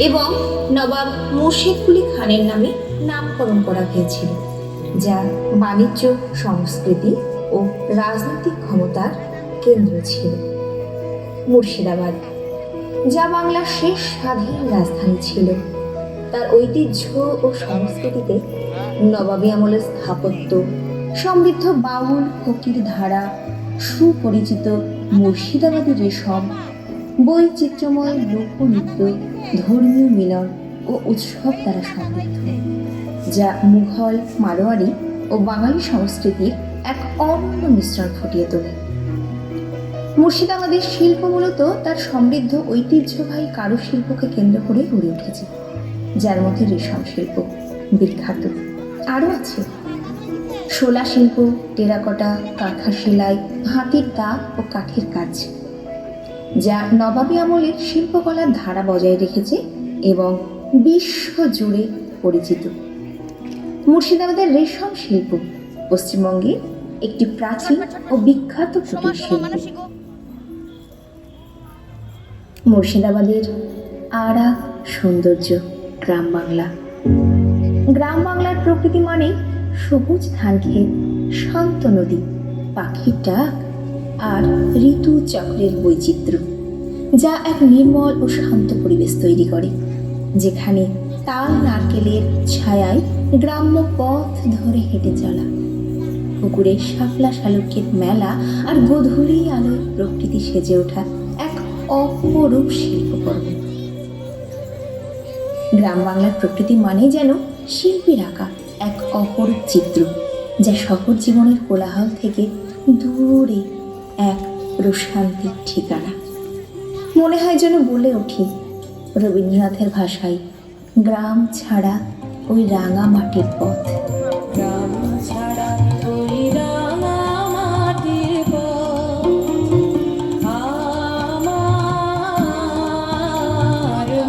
এবং নবাব মুর্শিদ কুলি খানের নামে নামকরণ করা হয়েছিল, যা বাণিজ্য, সংস্কৃতি ও রাজনৈতিক ক্ষমতার কেন্দ্র ছিল। মুর্শিদাবাদ, যা বাংলার শেষ স্বাধীন রাজধানী ছিল, তার ঐতিহ্য ও সংস্কৃতিতে নবাবী আমলের স্থাপত্য, সমৃদ্ধ বাউল ফকির ধারা, সুপরিচিত মুর্শিদাবাদী রেশম, বৈচিত্র্যময় লোকনৃত্য, ধর্মীয় মিলন ও উৎসব দ্বারা সমৃদ্ধ, যা মুঘল, মারোয়ারি ও বাঙালি সংস্কৃতির এক অনন্য মিশ্রণ ফুটিয়ে তোলে। মুর্শিদাবাদের শিল্প মূলত তার সমৃদ্ধ ঐতিহ্যবাহী কারুশিল্পকে কেন্দ্র করে গড়ে উঠেছে, যার মধ্যে রেশম শিল্প বিখ্যাত। আরও আছে শোলা শিল্প, টেরাকোটা, কাঁথা সেলাই, হাতির দাগ ও কাঠের কাজ, যা নবাবী আমলের শিল্পকলার ধারা বজায় রেখেছে এবং বিশ্ব জুড়ে পরিচিত। মুর্শিদাবাদের রেশম শিল্প পশ্চিমবঙ্গের একটি প্রাচীন ও বিখ্যাত কুটির শিল্প। মুর্শিদাবাদের আর এক সৌন্দর্য গ্রাম বাংলা। গ্রাম বাংলার প্রকৃতি মানে সবুজ ধান ক্ষেত, শান্ত নদী, পাখির ডাক আর ঋতু চক্রের বৈচিত্র্য, যা এক নির্মল ও শান্ত পরিবেশ তৈরি করে, যেখানে তাল নারকেলের ছায়ায় গ্রাম্য পথ ধরে হেঁটে চলা, পুকুরে শাপলা শালুকের মেলা আর গোধূলি আলোয় প্রকৃতি সেজে ওঠা এক অপরূপ শিল্পকর্ম। গ্রাম বাংলার প্রকৃতি মানে যেন শিল্পীর আঁকা এক অপরূপ চিত্র, যা শহর জীবনের কোলাহল থেকে দূরে এক প্রশান্তির ঠিকানা। মনে হয় যেন বলে উঠি রবীন্দ্রনাথের ভাষায়, গ্রাম ছাড়া ওই রাঙা মাটির পথ। গ্রাম ছাড়া ওই রাঙা মাটির পথ, আমার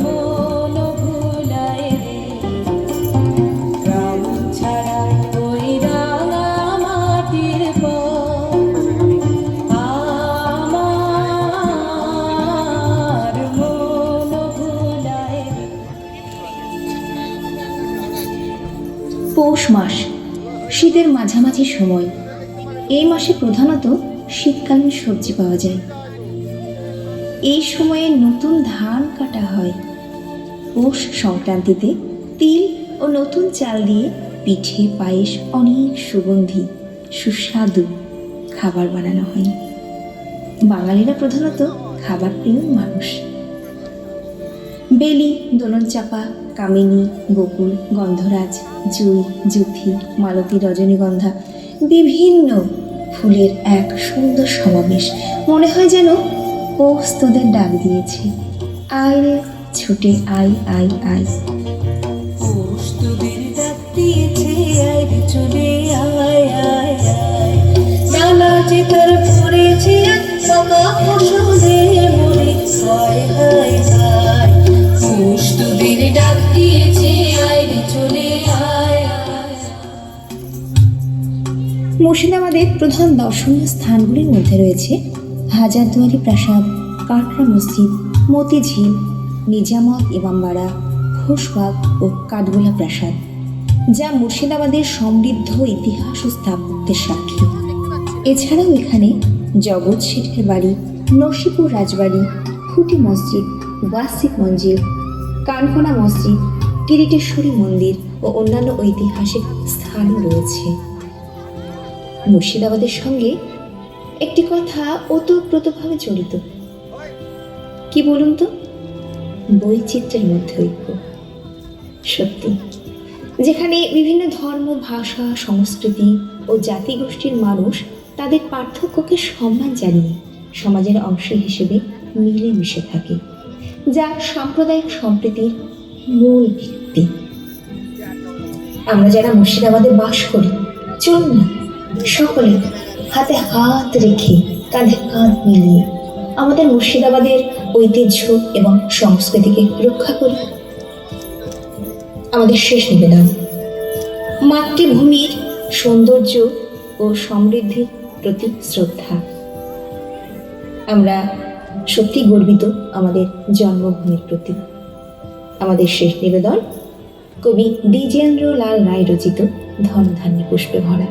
মন ভুলায় রে। গ্রাম ছাড়া ওই রাঙা মাটির পথ, আমার মন ভুলায় রে। পৌষ মাস, শীতের মাঝামাঝি সময়। এই মাসে প্রধানত শীতকালীন সবজি পাওয়া যায়। এই সময়ে নতুন ধান কাটা হয়। পৌষ সংক্রান্তিতে তিল ও নতুন চাল দিয়ে পিঠে, পায়েস, অনেক সুগন্ধি সুস্বাদু খাবার বানানো হয়। বাঙালিরা প্রধানত খাবার প্রিয় মানুষ। বেলি, দোলন চাপা, কামিনী, বকুল, গন্ধরাজ, জুই, জুথি, মালতী, রজনীগন্ধা, বিভিন্ন ফুলের এক সুন্দর সমাবেশ। মনে হয় যেন পৌষ তোদের ডাক দিয়েছে, আয় রে ছুটে আয় আয় আয়। পৌষ তোদের ডাক দিয়েছে, আয় রে চলে আয় আয় আয়। নানা যে তার পড়েছে পাকা ফসলের মনে, হায় হায় হায়। পৌষ তোদের ডাক দিয়েছে, আয় রে চলে আয় আয়। মুর্শিদাবাদের প্রধান দর্শনীয় স্থানগুলির মধ্যে রয়েছে হাজারদুয়ারি প্রাসাদ, কাটরা মসজিদ, মতিঝিল, নিজামত ইমামবাড়া, ঘোষবাগ ও কাঠগোলা প্রাসাদ, যা মুর্শিদাবাদের সমৃদ্ধ ইতিহাস ও স্থাপত্যের সাক্ষী। এছাড়াও এখানে জগৎ শেঠের বাড়ি, নসিপুর রাজবাড়ি, খুঁটি মসজিদ, ওয়াসিক মঞ্জিল, কানকোনা মসজিদ, কিরিটেশ্বরী মন্দির ও অন্যান্য ঐতিহাসিক স্থানও রয়েছে। মুর্শিদাবাদের সঙ্গে একটি কথা ওতপ্রোতভাবে জড়িত। কি বলুন তো? বৈচিত্র্যের মধ্যে ঐক্য। সত্যি, যেখানে বিভিন্ন ধর্ম, ভাষা, সংস্কৃতি ও জাতিগোষ্ঠীর মানুষ তাদের পার্থক্যকে সম্মান জানিয়ে সমাজের অংশ হিসেবে মিলেমিশে থাকে, যা সাম্প্রদায়িক সম্প্রীতির মূল ভিত্তি। আমরা যারা মুর্শিদাবাদে বাস করি, চলুন না সকলে হাতে হাত রেখে, কাঁধে কাঁধ মিলিয়ে আমাদের মুর্শিদাবাদের ঐতিহ্য এবং সংস্কৃতিকে রক্ষা করি। আমাদের শেষ নিবেদন, মাতৃভূমির সৌন্দর্য ও সমৃদ্ধির প্রতি শ্রদ্ধা। আমরা সত্যি গর্বিত আমাদের জন্মভূমির প্রতি। আমাদের শেষ নিবেদন কবি দ্বিজেন্দ্র লাল রায় রচিত ধনধান্যে পুষ্পে ভরা।